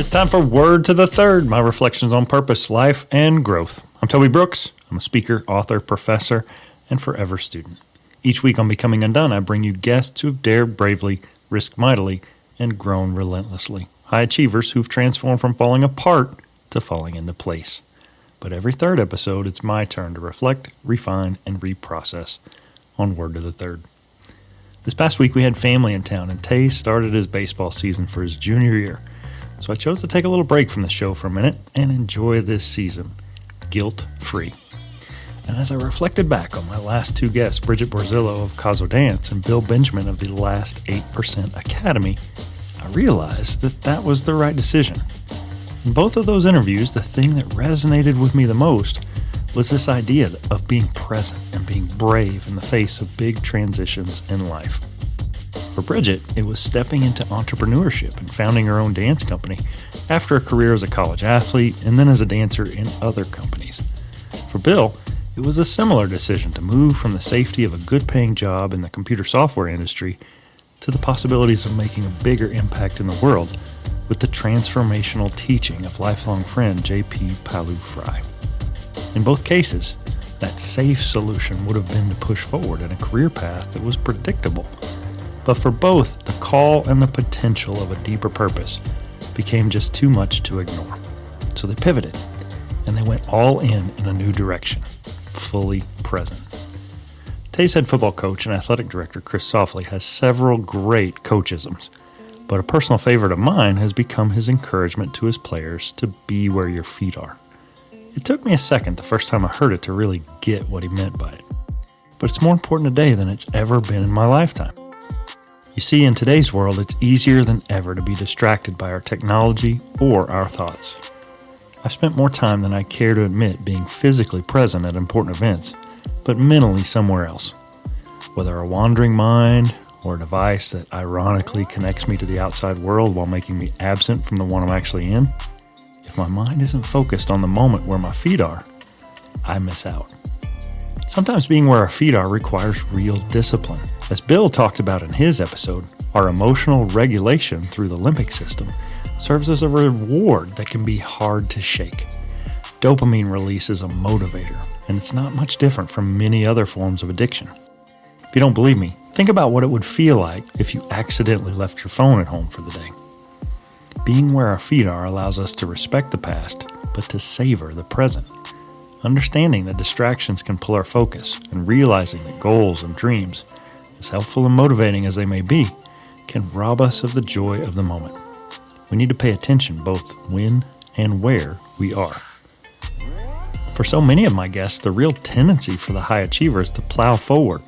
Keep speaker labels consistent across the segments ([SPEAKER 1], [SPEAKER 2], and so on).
[SPEAKER 1] It's time for Word to the Third, my reflections on purpose, life, and growth. I'm Toby Brooks. I'm a speaker, author, professor, and forever student. Each week on Becoming Undone, I bring you guests who have dared bravely, risked mightily, and grown relentlessly. High achievers who've transformed from falling apart to falling into place. But every third episode, it's my turn to reflect, refine, and reprocess on Word to the Third. This past week, we had family in town, and Taye started his baseball season for his junior year. So I chose to take a little break from the show for a minute and enjoy this season, guilt-free. And as I reflected back on my last two guests, Bridgette Borzillo of CaZo Dance and Bill Benjamin of the Last 8% Academy, I realized that was the right decision. In both of those interviews, the thing that resonated with me the most was this idea of being present and being brave in the face of big transitions in life. For Bridgette, it was stepping into entrepreneurship and founding her own dance company after a career as a college athlete and then as a dancer in other companies. For Bill, it was a similar decision to move from the safety of a good-paying job in the computer software industry to the possibilities of making a bigger impact in the world with the transformational teaching of lifelong friend JP Paliew-Frye. In both cases, that safe solution would have been to push forward in a career path that was predictable. But for both, the call and the potential of a deeper purpose became just too much to ignore. So they pivoted, and they went all in a new direction, fully present. Taye's head football coach and athletic director, Chris Softly, has several great coachisms, but a personal favorite of mine has become his encouragement to his players to be where your feet are. It took me a second the first time I heard it to really get what he meant by it, but it's more important today than it's ever been in my lifetime. You see, in today's world, it's easier than ever to be distracted by our technology or our thoughts. I've spent more time than I care to admit being physically present at important events, but mentally somewhere else. Whether a wandering mind or a device that ironically connects me to the outside world while making me absent from the one I'm actually in, if my mind isn't focused on the moment where my feet are, I miss out. Sometimes being where our feet are requires real discipline. As Bill talked about in his episode, our emotional regulation through the limbic system serves as a reward that can be hard to shake. Dopamine release is a motivator, and it's not much different from many other forms of addiction. If you don't believe me, think about what it would feel like if you accidentally left your phone at home for the day. Being where our feet are allows us to respect the past, but to savor the present. Understanding that distractions can pull our focus and realizing that goals and dreams, as helpful and motivating as they may be, can rob us of the joy of the moment. We need to pay attention both when and where we are. For so many of my guests, the real tendency for the high achiever is to plow forward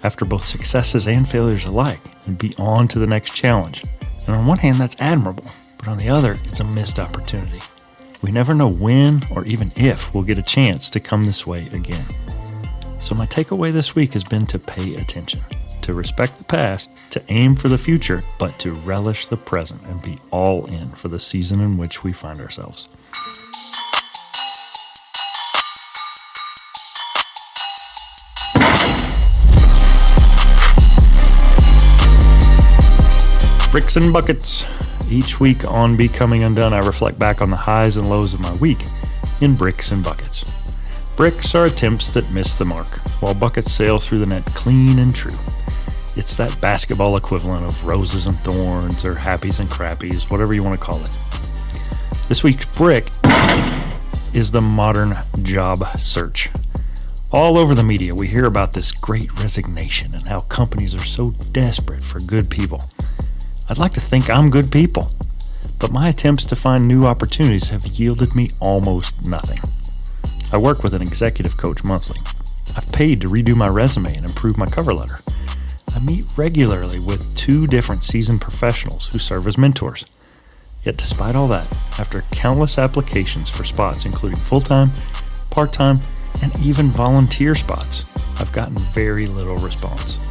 [SPEAKER 1] after both successes and failures alike and be on to the next challenge. And on one hand, that's admirable, but on the other, it's a missed opportunity. We never know when or even if we'll get a chance to come this way again. So my takeaway this week has been to pay attention, to respect the past, to aim for the future, but to relish the present and be all in for the season in which we find ourselves. Bricks and buckets. Each week on Becoming Undone, I reflect back on the highs and lows of my week in bricks and buckets. Bricks are attempts that miss the mark, while buckets sail through the net clean and true. It's that basketball equivalent of roses and thorns, or happies and crappies, whatever you want to call it. This week's brick is the modern job search. All over the media, we hear about this great resignation and how companies are so desperate for good people. I'd like to think I'm good people, but my attempts to find new opportunities have yielded me almost nothing. I work with an executive coach monthly. I've paid to redo my resume and improve my cover letter. I meet regularly with 2 different seasoned professionals who serve as mentors. Yet despite all that, after countless applications for spots including full-time, part-time, and even volunteer spots, I've gotten very little response.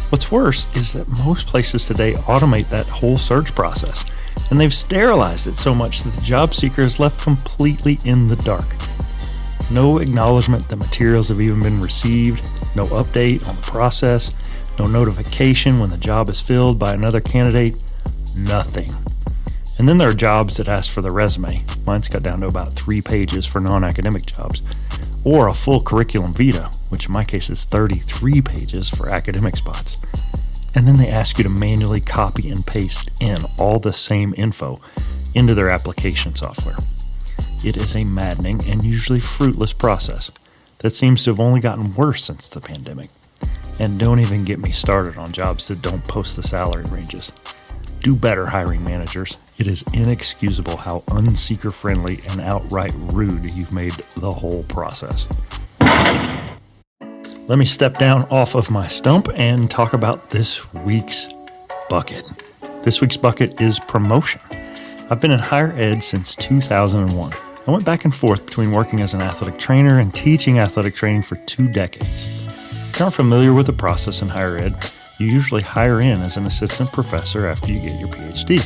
[SPEAKER 1] What's worse is that most places today automate that whole search process, and they've sterilized it so much that the job seeker is left completely in the dark. No acknowledgement that materials have even been received, no update on the process, no notification when the job is filled by another candidate, nothing. And then there are jobs that ask for the resume. Mine's cut down to about 3 pages for non-academic jobs. Or a full curriculum vitae, which in my case is 33 pages for academic spots. And then they ask you to manually copy and paste in all the same info into their application software. It is a maddening and usually fruitless process that seems to have only gotten worse since the pandemic. And don't even get me started on jobs that don't post the salary ranges. Do better, hiring managers. It is inexcusable how unseeker-friendly and outright rude you've made the whole process. Let me step down off of my stump and talk about this week's bucket. This week's bucket is promotion. I've been in higher ed since 2001. I went back and forth between working as an athletic trainer and teaching athletic training for 2 decades. If you aren't familiar with the process in higher ed, you usually hire in as an assistant professor after you get your PhD.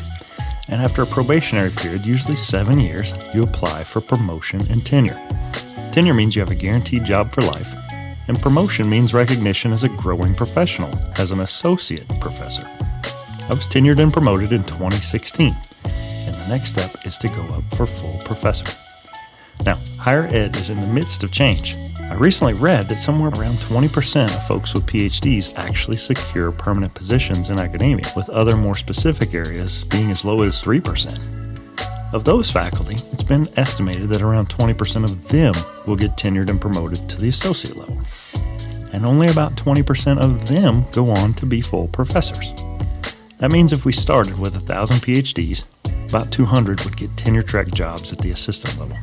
[SPEAKER 1] And after a probationary period, usually 7 years, you apply for promotion and tenure. Tenure means you have a guaranteed job for life, and promotion means recognition as a growing professional, as an associate professor. I was tenured and promoted in 2016, and the next step is to go up for full professor. Now, higher ed is in the midst of change. I recently read that somewhere around 20% of folks with PhDs actually secure permanent positions in academia, with other more specific areas being as low as 3%. Of those faculty, it's been estimated that around 20% of them will get tenured and promoted to the associate level. And only about 20% of them go on to be full professors. That means if we started with 1,000 PhDs, about 200 would get tenure-track jobs at the assistant level.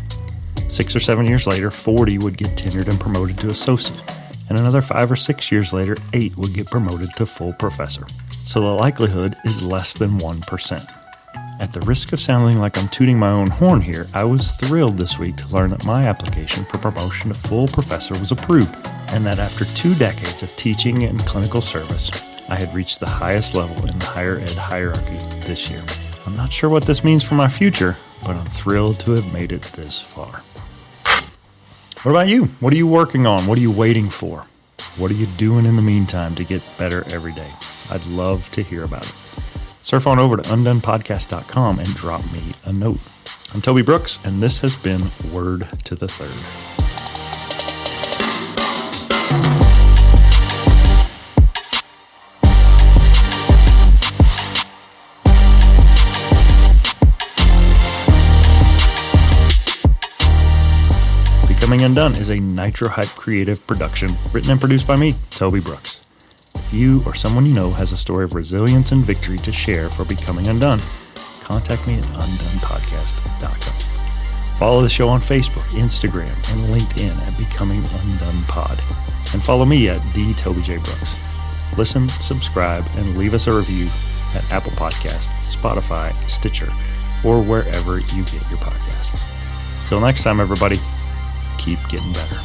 [SPEAKER 1] 6 or 7 years later, 40 would get tenured and promoted to associate, and another 5 or 6 years later, 8 would get promoted to full professor. So the likelihood is less than 1%. At the risk of sounding like I'm tooting my own horn here, I was thrilled this week to learn that my application for promotion to full professor was approved, and that after 2 decades of teaching and clinical service, I had reached the highest level in the higher ed hierarchy this year. I'm not sure what this means for my future, but I'm thrilled to have made it this far. What about you? What are you working on? What are you waiting for? What are you doing in the meantime to get better every day? I'd love to hear about it. Surf on over to undonepodcast.com and drop me a note. I'm Toby Brooks, and this has been Word to the Third. Becoming Undone is a Nitro Hype creative production written and produced by me, Toby Brooks. If you or someone you know has a story of resilience and victory to share for becoming undone, contact me at undonepodcast.com. Follow the show on Facebook, Instagram, and LinkedIn at Becoming Undone Pod. And follow me at the Toby J. Brooks. Listen, subscribe, and leave us a review at Apple Podcasts, Spotify, Stitcher, or wherever you get your podcasts. Till next time, everybody. Keep getting better.